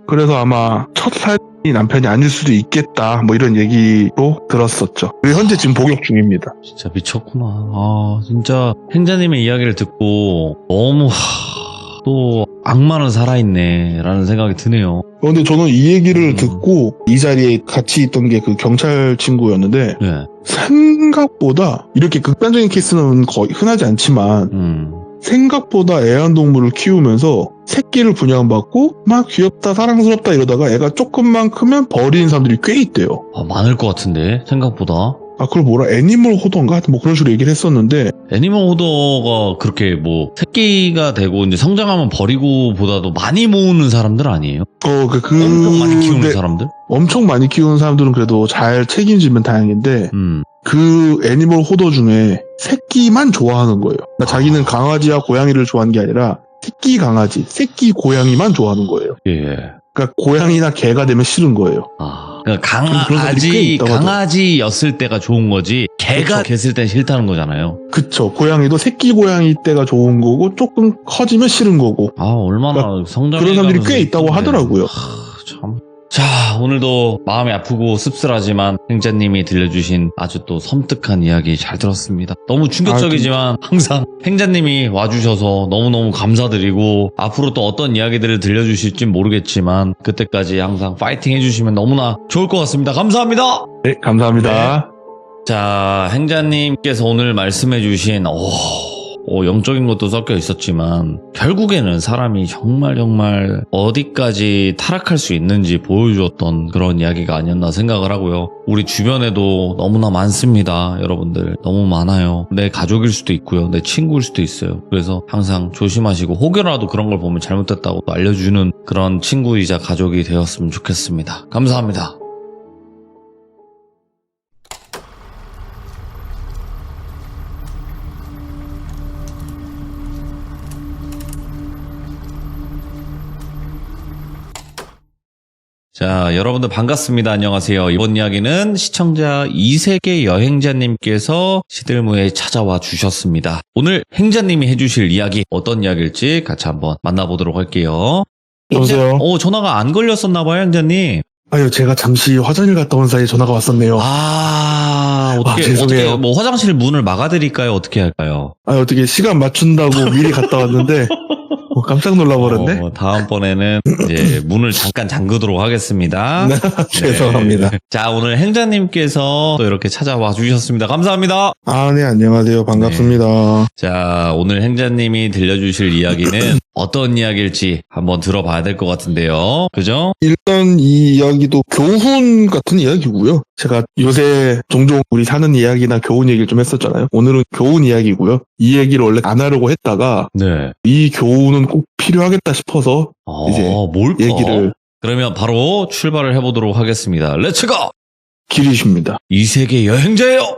B: 그래서 아마 첫 살이 남편이 아닐 수도 있겠다, 뭐 이런 얘기로 들었었죠. 그리고 현재 지금 복역 중입니다.
A: 진짜 미쳤구나. 아, 진짜 행자님의 이야기를 듣고 너무 또 악마는 살아있네 라는 생각이 드네요.
B: 근데 저는 이 얘기를 듣고 이 자리에 같이 있던 게 그 경찰 친구였는데
A: 네.
B: 생각보다 이렇게 극단적인 케이스는 거의 흔하지 않지만 생각보다 애완동물을 키우면서 새끼를 분양받고 막 귀엽다 사랑스럽다 이러다가 애가 조금만 크면 버리는 사람들이 꽤 있대요.
A: 아, 많을 것 같은데 생각보다.
B: 아, 그걸 뭐라 애니멀 호던가? 뭐 그런 식으로 얘기를 했었는데
A: 애니멀 호더가 그렇게 뭐 새끼가 되고 이제 성장하면 버리고 보다도 많이 모으는 사람들 아니에요? 엄청 많이 키우는
B: 네,
A: 사람들?
B: 엄청 많이 키우는 사람들은 그래도 잘 책임지면 다행인데 그 애니멀 호더 중에 새끼만 좋아하는 거예요. 그러니까 자기는 강아지와 고양이를 좋아하는 게 아니라 새끼 강아지, 새끼 고양이만 좋아하는 거예요.
A: 예.
B: 그러니까 고양이나 개가 되면 싫은 거예요.
A: 아, 그러니까
B: 그런 사람들이 꽤 있다고
A: 강아지였을 때가 좋은 거지 개가 됐을 땐 싫다는 거잖아요.
B: 그쵸. 고양이도 새끼 고양이 때가 좋은 거고 조금 커지면 싫은 거고.
A: 아, 얼마나 성장해
B: 그런 사람들이 꽤 있다고 하더라고요.
A: 참. 자, 오늘도 마음이 아프고 씁쓸하지만 행자님이 들려주신 아주 또 섬뜩한 이야기 잘 들었습니다. 너무 충격적이지만 항상 행자님이 와주셔서 너무너무 감사드리고 앞으로 또 어떤 이야기들을 들려주실진 모르겠지만 그때까지 항상 파이팅 해주시면 너무나 좋을 것 같습니다. 감사합니다.
B: 네, 감사합니다.
A: 자, 행자님께서 오늘 말씀해주신 영적인 것도 섞여 있었지만 결국에는 사람이 정말 어디까지 타락할 수 있는지 보여주었던 그런 이야기가 아니었나 생각을 하고요. 우리 주변에도 너무나 많습니다. 여러분들 너무 많아요. 내 가족일 수도 있고요. 내 친구일 수도 있어요. 그래서 항상 조심하시고 혹여라도 그런 걸 보면 잘못됐다고 또 알려주는 그런 친구이자 가족이 되었으면 좋겠습니다. 감사합니다. 자, 여러분들 반갑습니다. 안녕하세요. 이번 이야기는 시청자 이세계 여행자님께서 시들무에 찾아와 주셨습니다. 오늘 행자님이 해주실 이야기 어떤 이야기일지 같이 한번 만나보도록 할게요.
B: 여보세요?
A: 전화가 안 걸렸었나봐요, 행자님.
B: 아유, 제가 잠시 화장실 갔다 온 사이에 전화가 왔었네요.
A: 어떻게 뭐 화장실 문을 막아드릴까요? 어떻게 할까요?
B: 어떻게 시간 맞춘다고 미리 갔다 왔는데 깜짝 놀라버렸네.
A: 다음번에는 이제 문을 잠깐 잠그도록 하겠습니다.
B: 네, 죄송합니다.
A: 자, 오늘 행자님께서 또 이렇게 찾아와 주셨습니다. 감사합니다.
B: 네, 안녕하세요. 반갑습니다.
A: 자, 오늘 행자님이 들려주실 이야기는 어떤 이야기일지 한번 들어봐야 될 것 같은데요. 그죠?
B: 일단 이 이야기도 교훈 같은 이야기고요. 제가 요새 종종 우리 사는 이야기나 교훈 얘기를 좀 했었잖아요. 오늘은 교훈 이야기고요. 이 얘기를 원래 안 하려고 했다가
A: 네.
B: 이 교훈은 꼭 필요하겠다 싶어서 이제
A: 뭘까?
B: 얘기를.
A: 그러면 바로 출발을 해보도록 하겠습니다. 렛츠고!
B: 길이십니다.
A: 이 세계 여행자예요!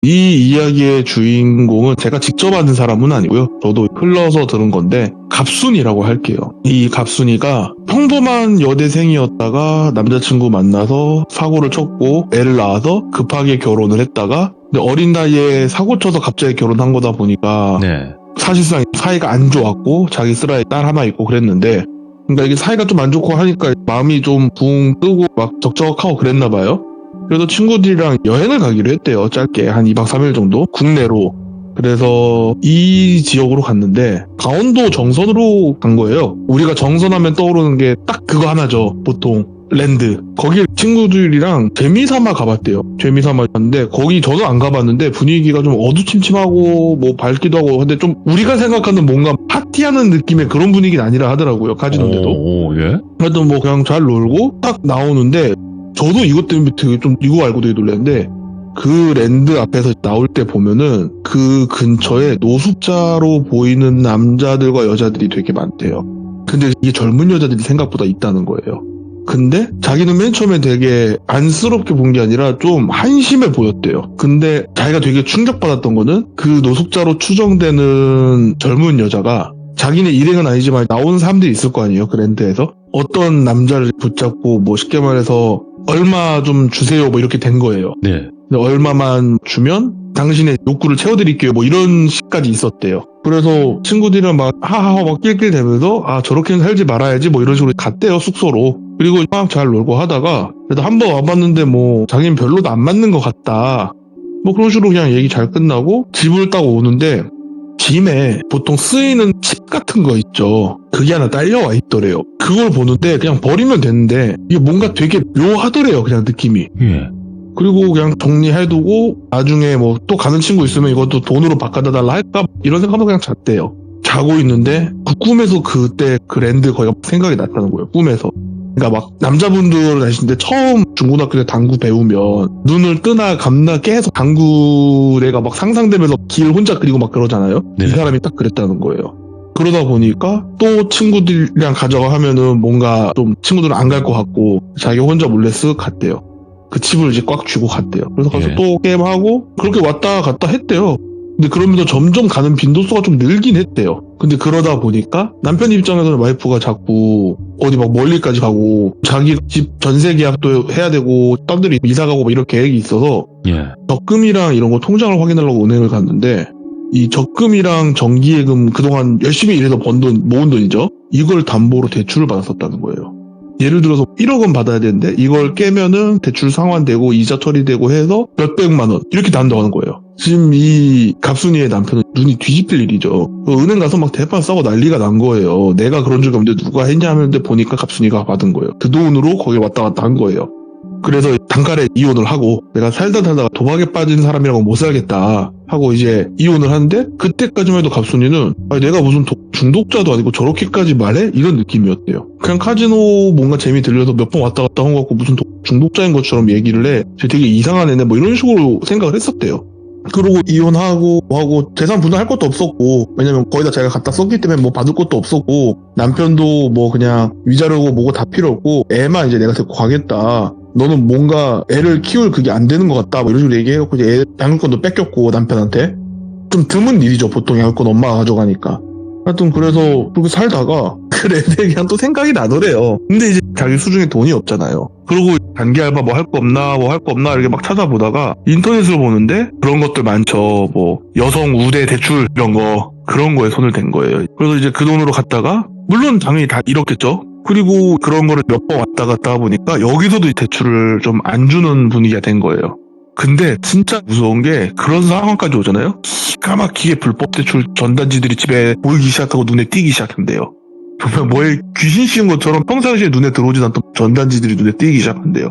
B: 이 이야기의 주인공은 제가 직접 아는 사람은 아니고요. 저도 흘러서 들은 건데 갑순이라고 할게요. 이 갑순이가 평범한 여대생이었다가 남자친구 만나서 사고를 쳤고 애를 낳아서 급하게 결혼을 했다가 근데 어린 나이에 사고 쳐서 갑자기 결혼한 거다 보니까
A: 네.
B: 사실상 사이가 안 좋았고 자기 쓰라에 딸 하나 있고 그랬는데 그러니까 이게 사이가 좀 안 좋고 하니까 마음이 좀 붕 뜨고 막 적적하고 그랬나 봐요. 그래서 친구들이랑 여행을 가기로 했대요. 짧게 한 2박 3일 정도 국내로. 그래서 이 지역으로 갔는데 강원도 정선으로 간 거예요. 우리가 정선하면 떠오르는 게 딱 그거 하나죠. 보통 랜드. 거기 친구들이랑 재미삼아 가봤대요. 재미삼아 갔는데 거기 저는 안 가봤는데 분위기가 좀 어두침침하고 뭐 밝기도 하고 근데 좀 우리가 생각하는 뭔가 파티하는 느낌의 그런 분위기는 아니라 하더라고요. 가지노인데도.
A: 예?
B: 그래도 뭐 그냥 잘 놀고 딱 나오는데 저도 이것 때문에 되게 좀 이거 알고 되게 놀랐는데 그 랜드 앞에서 나올 때 보면은 그 근처에 노숙자로 보이는 남자들과 여자들이 되게 많대요. 근데 이게 젊은 여자들이 생각보다 있다는 거예요. 근데 자기는 맨 처음에 되게 안쓰럽게 본 게 아니라 좀 한심해 보였대요. 근데 자기가 되게 충격받았던 거는 그 노숙자로 추정되는 젊은 여자가 자기네 일행은 아니지만 나오는 사람들이 있을 거 아니에요. 그 랜드에서. 어떤 남자를 붙잡고 뭐 쉽게 말해서 얼마 좀 주세요 뭐 이렇게 된 거예요.
A: 네.
B: 근데 얼마만 주면 당신의 욕구를 채워드릴게요 뭐 이런 식까지 있었대요. 그래서 친구들이랑 막 하하하 막 낄낄대면서 아 저렇게는 살지 말아야지 뭐 이런 식으로 갔대요 숙소로. 그리고 막 잘 놀고 하다가 그래도 한번 와봤는데 뭐 자기는 별로도 안 맞는 것 같다 뭐 그런 식으로 그냥 얘기 잘 끝나고 집을 딱 오는데 짐에 보통 쓰이는 칩 같은 거 있죠. 그게 하나 딸려와 있더래요. 그걸 보는데 그냥 버리면 되는데 이게 뭔가 되게 묘하더래요. 그냥 느낌이.
A: 예.
B: 그리고 그냥 정리해두고 나중에 뭐 또 가는 친구 있으면 이것도 돈으로 바꿔달라 할까 이런 생각하면서 그냥 잤대요. 자고 있는데 그 꿈에서 그때 그 랜드 거기가 생각이 났다는 거예요. 꿈에서. 그러니까 막 남자분들 아시는데 처음 중고등학교 때 당구 배우면 눈을 뜨나 감나 계속 당구대가 막 상상되면서 길 혼자 그리고 막 그러잖아요.
A: 네.
B: 이 사람이 딱 그랬다는 거예요. 그러다 보니까 또 친구들이랑 가자고 하면은 뭔가 좀 친구들은 안 갈 것 같고 자기 혼자 몰래 쓱 갔대요. 그 칩을 이제 꽉 쥐고 갔대요. 그래서 가서
A: 예.
B: 또 게임하고 그렇게 왔다 갔다 했대요. 근데 그러면서 점점 가는 빈도수가 좀 늘긴 했대요. 근데 그러다 보니까 남편 입장에서는 와이프가 자꾸 어디 막 멀리까지 가고 자기 집 전세 계약도 해야 되고 딴 데로 이사 가고 뭐 이런 계획이 있어서
A: 예.
B: 적금이랑 이런 거 통장을 확인하려고 은행을 갔는데 이 적금이랑 정기예금 그동안 열심히 일해서 번 돈, 모은 돈이죠. 이걸 담보로 대출을 받았었다는 거예요. 예를 들어서 1억 원 받아야 되는데 이걸 깨면은 대출 상환되고 이자 처리되고 해서 몇백만 원 이렇게 난다고 하는 거예요. 지금 이 갑순이의 남편은 눈이 뒤집힐 일이죠. 은행 가서 막 대판 싸고 난리가 난 거예요. 내가 그런 적이 없는데 누가 했냐 하는데 보니까 갑순이가 받은 거예요. 그 돈으로 거기 왔다 갔다 한 거예요. 그래서 단칼에 이혼을 하고 내가 살다가 도박에 빠진 사람이라고 못 살겠다 하고 이제 이혼을 하는데 그때까지만 해도 갑순이는 아니, 내가 무슨 중독자도 아니고 저렇게까지 말해? 이런 느낌이었대요. 그냥 카지노 뭔가 재미 들려서 몇 번 왔다 갔다 한 것 같고 무슨 중독자인 것처럼 얘기를 해. 되게 이상한 애네 뭐 이런 식으로 생각을 했었대요. 그러고 이혼하고 뭐하고 재산 분할할 것도 없었고 왜냐면 거의 다 자기가 갖다 썼기 때문에 뭐 받을 것도 없었고 남편도 뭐 그냥 위자료고 뭐고 다 필요 없고 애만 이제 내가 데리고 가겠다. 너는 뭔가 애를 키울 그게 안 되는 것 같다 뭐 이런 식으로 얘기해갖고 이제 애 양육권도 뺏겼고 남편한테 좀 드문 일이죠 보통 양육권 엄마가 가져가니까. 하여튼 그래서 그렇게 살다가 그 애들에 그냥 또 생각이 나더래요. 근데 이제 자기 수중에 돈이 없잖아요. 그리고 단기 알바 뭐 할 거 없나 뭐 할 거 없나 이렇게 막 찾아보다가 인터넷을 보는데 그런 것들 많죠. 뭐 여성 우대 대출 이런 거 그런 거에 손을 댄 거예요. 그래서 이제 그 돈으로 갔다가 물론 당연히 다 잃었겠죠. 그리고 그런 거를 몇 번 왔다 갔다 보니까 여기서도 대출을 좀 안 주는 분위기가 된 거예요. 근데 진짜 무서운 게 그런 상황까지 오잖아요. 기가 막히게 불법 대출 전단지들이 집에 보이기 시작하고 눈에 띄기 시작한대요. 정말 뭐에 귀신 씌운 것처럼 평상시에 눈에 들어오진 않던 전단지들이 눈에 띄기 시작한대요.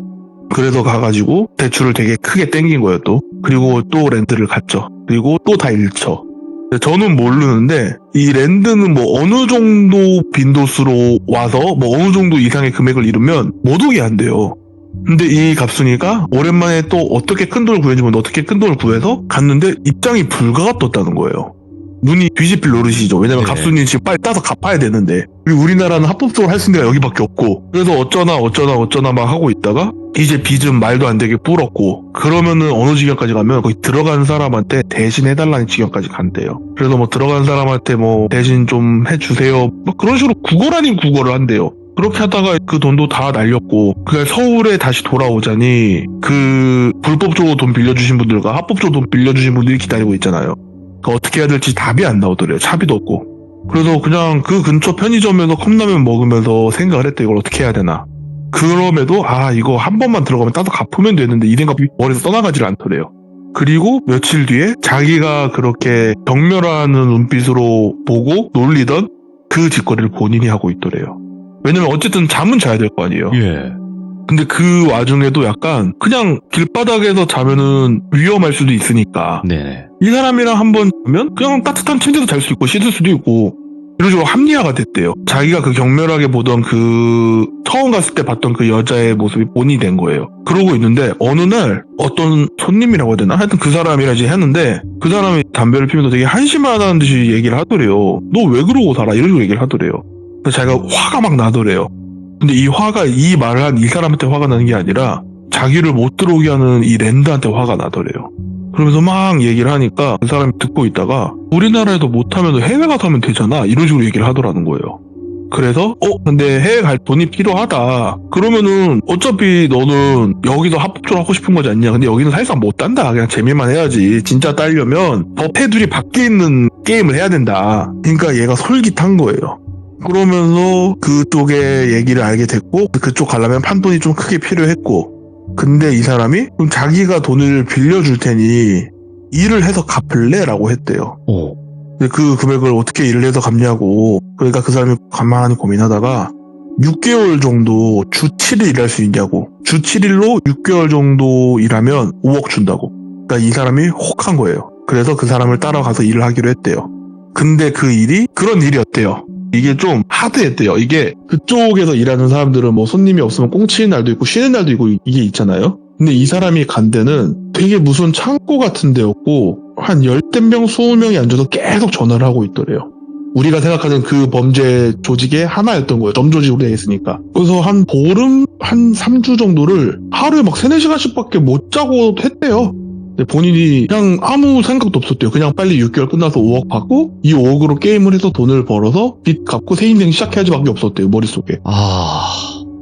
B: 그래서 가가지고 대출을 되게 크게 땡긴 거예요 또. 그리고 또 렌트를 갔죠. 그리고 또 다 잃죠. 저는 모르는데 이 랜드는 뭐 어느 정도 빈도수로 와서 뭐 어느 정도 이상의 금액을 잃으면 못 오게 한대요. 근데 이 갑순이가 오랜만에 또 어떻게 큰 돈을 구했는지 모르는데 어떻게 큰 돈을 구해서 갔는데 입장이 불가가 떴다는 거예요. 눈이 뒤집힐 노릇이죠. 왜냐면
A: 네.
B: 갑순이 지금 빨리 따서 갚아야 되는데 그리고 우리나라는 합법적으로 할 수 있는 데가 여기밖에 없고 그래서 어쩌나 막 하고 있다가 이제 빚은 말도 안 되게 불었고 그러면은 어느 지경까지 가면 거기 들어간 사람한테 대신 해달라는 지경까지 간대요. 그래서 뭐 들어간 사람한테 뭐 대신 좀 해주세요 막 그런 식으로 구걸 아닌 구걸을 한대요. 그렇게 하다가 그 돈도 다 날렸고 그냥 서울에 다시 돌아오자니 그 불법적으로 돈 빌려주신 분들과 합법적으로 돈 빌려주신 분들이 기다리고 있잖아요. 어떻게 해야 될지 답이 안 나오더래요. 차비도 없고. 그래서 그냥 그 근처 편의점에서 컵라면 먹으면서 생각을 했대. 이걸 어떻게 해야 되나. 그럼에도 이거 한 번만 들어가면 따서 갚으면 되는데 이 생각이 머리에서 떠나가질 않더래요. 그리고 며칠 뒤에 자기가 그렇게 경멸하는 눈빛으로 보고 놀리던 그 짓거리를 본인이 하고 있더래요. 왜냐면 어쨌든 잠은 자야 될 거 아니에요.
A: 예.
B: 근데 그 와중에도 약간 그냥 길바닥에서 자면은 위험할 수도 있으니까
A: 네.
B: 이 사람이랑 한번 자면 그냥 따뜻한 침대도 잘 수 있고 씻을 수도 있고 이런 식으로 합리화가 됐대요. 자기가 그 경멸하게 보던 그 처음 갔을 때 봤던 그 여자의 모습이 본인이 된 거예요. 그러고 있는데 어느 날 어떤 손님이라고 해야 되나? 하여튼 그 사람이랑 이제 했는데 그 사람이 담배를 피면서 되게 한심하다는 듯이 얘기를 하더래요. 너 왜 그러고 살아? 이런 식으로 얘기를 하더래요. 그래서 자기가 화가 막 나더래요. 근데 이 화가 이 말을 한 이 사람한테 화가 나는 게 아니라 자기를 못 들어오게 하는 이 랜드한테 화가 나더래요. 그러면서 막 얘기를 하니까 그 사람이 듣고 있다가 우리나라에도 못하면 해외 가서 하면 되잖아 이런 식으로 얘기를 하더라는 거예요. 그래서 근데 해외 갈 돈이 필요하다. 그러면은 어차피 너는 여기서 합법적으로 하고 싶은 거지 않냐. 근데 여기는 사실상 못 딴다. 그냥 재미만 해야지. 진짜 따려면 법 테두리 밖에 있는 게임을 해야 된다. 그러니까 얘가 솔깃한 거예요. 그러면서 그쪽의 얘기를 알게 됐고 그쪽 가려면 판돈이 좀 크게 필요했고 근데 이 사람이 그럼 자기가 돈을 빌려줄 테니 일을 해서 갚을래? 라고 했대요. 근데 그 금액을 어떻게 일을 해서 갚냐고. 그러니까 그 사람이 가만히 고민하다가 6개월 정도 주 7일 일할 수 있냐고. 주 7일로 6개월 정도 일하면 5억 준다고. 그러니까 이 사람이 혹한 거예요. 그래서 그 사람을 따라가서 일을 하기로 했대요. 근데 그 일이 그런 일이었대요. 이게 좀 하드했대요. 이게 그쪽에서 일하는 사람들은 뭐 손님이 없으면 꽁치는 날도 있고 쉬는 날도 있고 이게 있잖아요. 근데 이 사람이 간 데는 되게 무슨 창고 같은 데였고 한 10명, 20명이 앉아서 계속 전화를 하고 있더래요. 우리가 생각하는 그 범죄 조직의 하나였던 거예요. 점조직으로 되어 있으니까. 그래서 한 보름, 한 3주 정도를 하루에 막 3, 4시간씩밖에 못 자고 했대요. 근데 본인이 그냥 아무 생각도 없었대요. 그냥 빨리 6개월 끝나서 5억 받고 이 5억으로 게임을 해서 돈을 벌어서 빚 갚고 새 인생 시작해야지 밖에 없었대요. 머릿속에.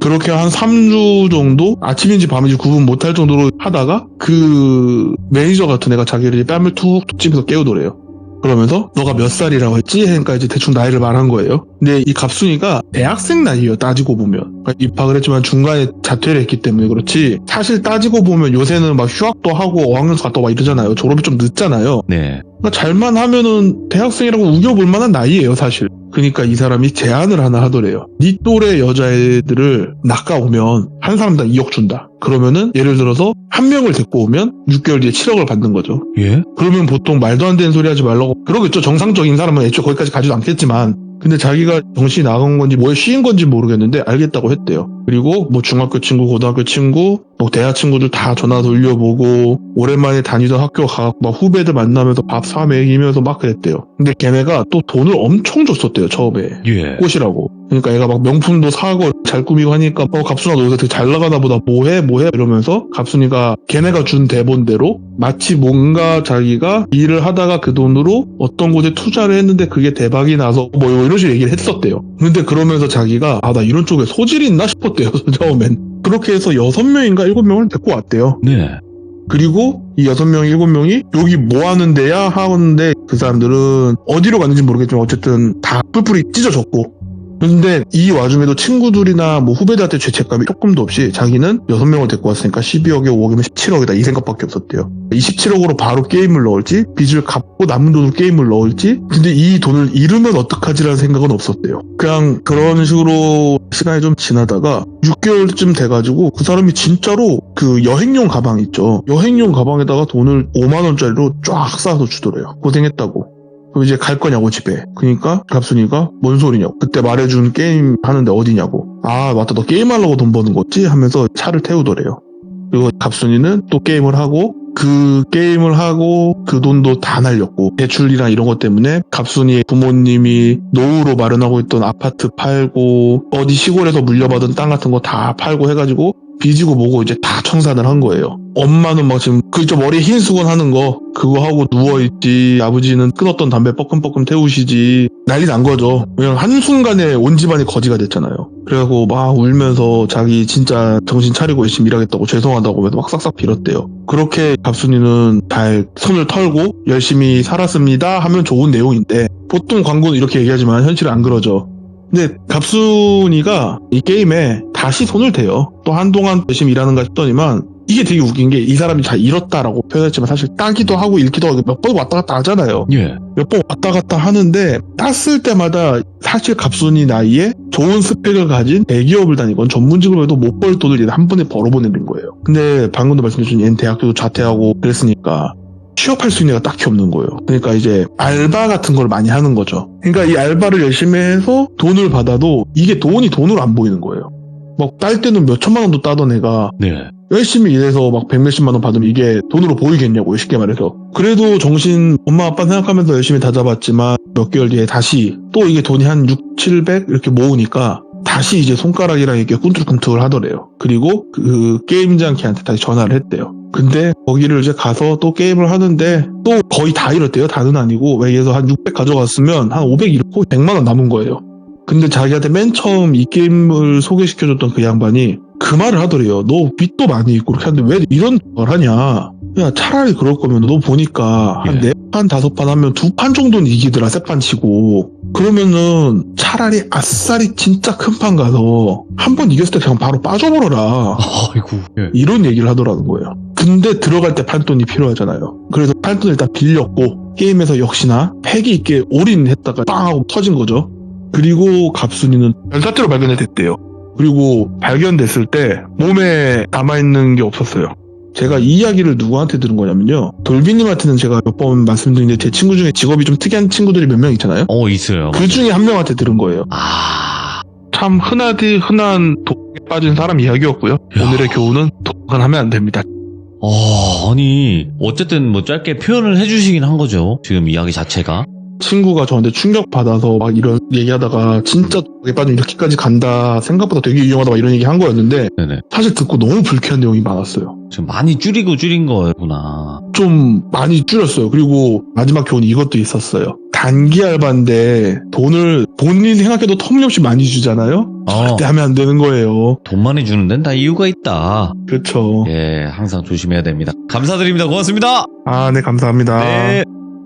B: 그렇게 한 3주 정도 아침인지 밤인지 구분 못할 정도로 하다가 그 매니저 같은 애가 자기를 뺨을 툭툭 치면서 깨우더래요. 그러면서 너가 몇 살이라고 했지? 그러니까 이제 대충 나이를 말한 거예요. 근데 이 갑순이가 대학생 나이예요. 따지고 보면. 그러니까 입학을 했지만 중간에 자퇴를 했기 때문에 그렇지 사실 따지고 보면 요새는 막 휴학도 하고 어학연수 갔다 와 이러잖아요. 졸업이 좀 늦잖아요.
A: 네.
B: 그러니까 잘만 하면은 대학생이라고 우겨볼 만한 나이예요, 사실. 그러니까 이 사람이 제안을 하나 하더래요. 네 또래 여자애들을 낚아오면 한 사람당 2억 준다. 그러면은 예를 들어서 한 명을 데리고 오면 6개월 뒤에 7억을 받는 거죠.
A: 예?
B: 그러면 보통 말도 안 되는 소리 하지 말라고 그러겠죠. 정상적인 사람은 애초에 거기까지 가지도 않겠지만 근데 자기가 정신이 나간 건지 뭐에 씌인 건지 모르겠는데 알겠다고 했대요. 그리고 뭐 중학교 친구, 고등학교 친구, 뭐 대학 친구들 다 전화 돌려보고 오랜만에 다니던 학교 가고 막 후배들 만나면서 밥 사 먹이면서 막 그랬대요. 근데 걔네가 또 돈을 엄청 줬었대요. 처음에.
A: 예.
B: 꽃이라고. 그러니까 얘가 막 명품도 사고 잘 꾸미고 하니까 갑순아 너 요새 되게 잘 나가나 보다. 뭐해 이러면서 갑순이가 걔네가 준 대본대로 마치 뭔가 자기가 일을 하다가 그 돈으로 어떤 곳에 투자를 했는데 그게 대박이 나서 뭐 이런 식으로 얘기를 했었대요. 근데 그러면서 자기가 나 이런 쪽에 소질이 있나 싶었대요. 처음엔. 그렇게 해서 6명인가 7명을 데리고 왔대요.
A: 네.
B: 그리고 이 6명, 7명이 여기 뭐 하는 데야? 하는데 그 사람들은 어디로 갔는지 모르겠지만 어쨌든 다 뿔뿔이 찢어졌고 근데 이 와중에도 친구들이나 뭐 후배들한테 죄책감이 조금도 없이 자기는 6명을 데리고 왔으니까 12억에 5억이면 17억이다 이 생각밖에 없었대요. 27억으로 바로 게임을 넣을지 빚을 갚고 남은 돈으로 게임을 넣을지 근데 이 돈을 잃으면 어떡하지라는 생각은 없었대요. 그냥 그런 식으로 시간이 좀 지나다가 6개월쯤 돼가지고 그 사람이 진짜로 그 여행용 가방 있죠. 여행용 가방에다가 돈을 5만원짜리로 쫙 쌓아서 주더래요. 고생했다고. 그럼 이제 갈 거냐고 집에. 그러니까 갑순이가 뭔 소리냐고. 그때 말해준 게임 하는데 어디냐고. 맞다 너 게임하려고 돈 버는 거지? 하면서 차를 태우더래요. 그리고 갑순이는 또 게임을 하고 그 게임을 하고 그 돈도 다 날렸고 대출이랑 이런 것 때문에 갑순이의 부모님이 노후로 마련하고 있던 아파트 팔고 어디 시골에서 물려받은 땅 같은 거 다 팔고 해가지고 빚이고 뭐고 이제 다 청산을 한 거예요. 엄마는 막 지금 저 머리에 흰 수건 하는 거 그거 하고 누워있지. 아버지는 끊었던 담배 뻐끔뻐끔 태우시지. 난리 난 거죠. 그냥 한순간에 온 집안이 거지가 됐잖아요. 그래갖고 막 울면서 자기 진짜 정신 차리고 열심히 일하겠다고 죄송하다고 하면서 막 싹싹 빌었대요. 그렇게 갑순이는 잘 손을 털고 열심히 살았습니다 하면 좋은 내용인데 보통 광고는 이렇게 얘기하지만 현실은 안 그러죠. 근데 갑순이가 이 게임에 다시 손을 대요. 또 한동안 열심히 일하는가 싶더니만 이게 되게 웃긴 게 이 사람이 잘 잃었다라고 표현했지만 사실 따기도 하고 잃기도 하고 몇 번 왔다 갔다 하잖아요.
A: 예.
B: 몇 번 왔다 갔다 하는데 땄을 때마다 사실 갑순이 나이에 좋은 스펙을 가진 대기업을 다니건 전문직으로 해도 못 벌 돈을 한 번에 벌어보내는 거예요. 근데 방금도 말씀드린 얘는 대학교도 자퇴하고 그랬으니까 취업할 수 있는 애가 딱히 없는 거예요. 그러니까 이제 알바 같은 걸 많이 하는 거죠. 그러니까 이 알바를 열심히 해서 돈을 받아도 이게 돈으로 안 보이는 거예요. 막 딸 때는 몇 천만 원도 따던 애가
A: 네.
B: 열심히 일해서 막 100몇십만 원 받으면 이게 돈으로 보이겠냐고요. 쉽게 말해서. 그래도 정신 엄마 아빠 생각하면서 열심히 다잡았지만 몇 개월 뒤에 다시 또 이게 돈이 한 6, 700 이렇게 모으니까 다시 이제 손가락이랑 이렇게 꿈틀꿈틀 하더래요. 그리고 그 게임장 걔한테 다시 전화를 했대요. 근데 거기를 이제 가서 또 게임을 하는데 또 거의 다 잃었대요. 다는 아니고 왜에서 한 600 가져갔으면 한 500 잃고 100만 원 남은 거예요. 근데 자기한테 맨 처음 이 게임을 소개시켜줬던 그 양반이 그 말을 하더래요. 너 빚도 많이 있고 그렇게 하는데 왜 이런 걸 하냐. 야 차라리 그럴 거면 너 보니까 한 4판 5판 하면 2판 정도는 이기더라. 3판 치고. 그러면은 차라리 아싸리 진짜 큰 판 가서 한 번 이겼을 때 그냥 바로 빠져버려라.
A: 아이고. 예.
B: 이런 얘기를 하더라는 거예요. 근데 들어갈 때 판돈이 필요하잖아요. 그래서 판돈을 일단 빌렸고 게임에서 역시나 패기 있게 올인했다가 빵 하고 터진 거죠. 그리고 갑순이는 별사태로 발견이 됐대요. 그리고 발견됐을 때 몸에 남아있는 게 없었어요. 제가 이 이야기를 누구한테 들은 거냐면요. 돌비님한테는 제가 몇 번 말씀드렸는데 제 친구 중에 직업이 좀 특이한 친구들이 몇 명 있잖아요.
A: 있어요.
B: 그 중에 한 명한테 들은 거예요. 참 흔한 독에 빠진 사람 이야기였고요.
A: 야.
B: 오늘의 교훈은 독은 하면 안 됩니다.
A: 아니 어쨌든 뭐 짧게 표현을 해주시긴 한 거죠. 지금 이야기 자체가.
B: 친구가 저한테 충격받아서 막 이런 얘기하다가 진짜 독에 빠지면 이렇게까지 간다. 생각보다 되게 위험하다 막 이런 얘기 한 거였는데
A: 네네.
B: 사실 듣고 너무 불쾌한 내용이 많았어요.
A: 지금 많이 줄인 거구나.
B: 좀 많이 줄였어요. 그리고 마지막 교훈이 이것도 있었어요. 단기 알바인데 돈을 본인이 생각해도 터무니없이 많이 주잖아요. 절대 하면 안 되는 거예요.
A: 돈 많이 주는 데는 다 이유가 있다.
B: 그렇죠.
A: 예, 항상 조심해야 됩니다. 감사드립니다. 고맙습니다.
B: 아, 네, 감사합니다.
A: 네.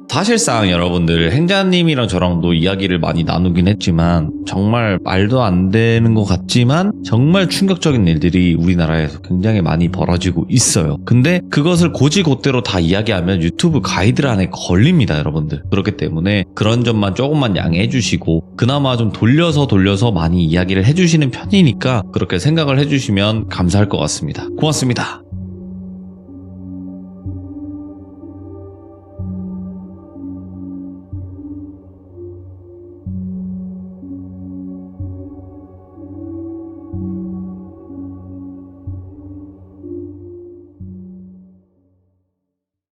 A: 사실상 여러분들 행자님이랑 저랑도 이야기를 많이 나누긴 했지만 정말 말도 안 되는 것 같지만 정말 충격적인 일들이 우리나라에서 굉장히 많이 벌어지고 있어요. 근데 그것을 고지고대로 다 이야기하면 유튜브 가이드란에 걸립니다, 여러분들. 그렇기 때문에 그런 점만 조금만 양해해 주시고 그나마 좀 돌려서 많이 이야기를 해주시는 편이니까 그렇게 생각을 해주시면 감사할 것 같습니다. 고맙습니다.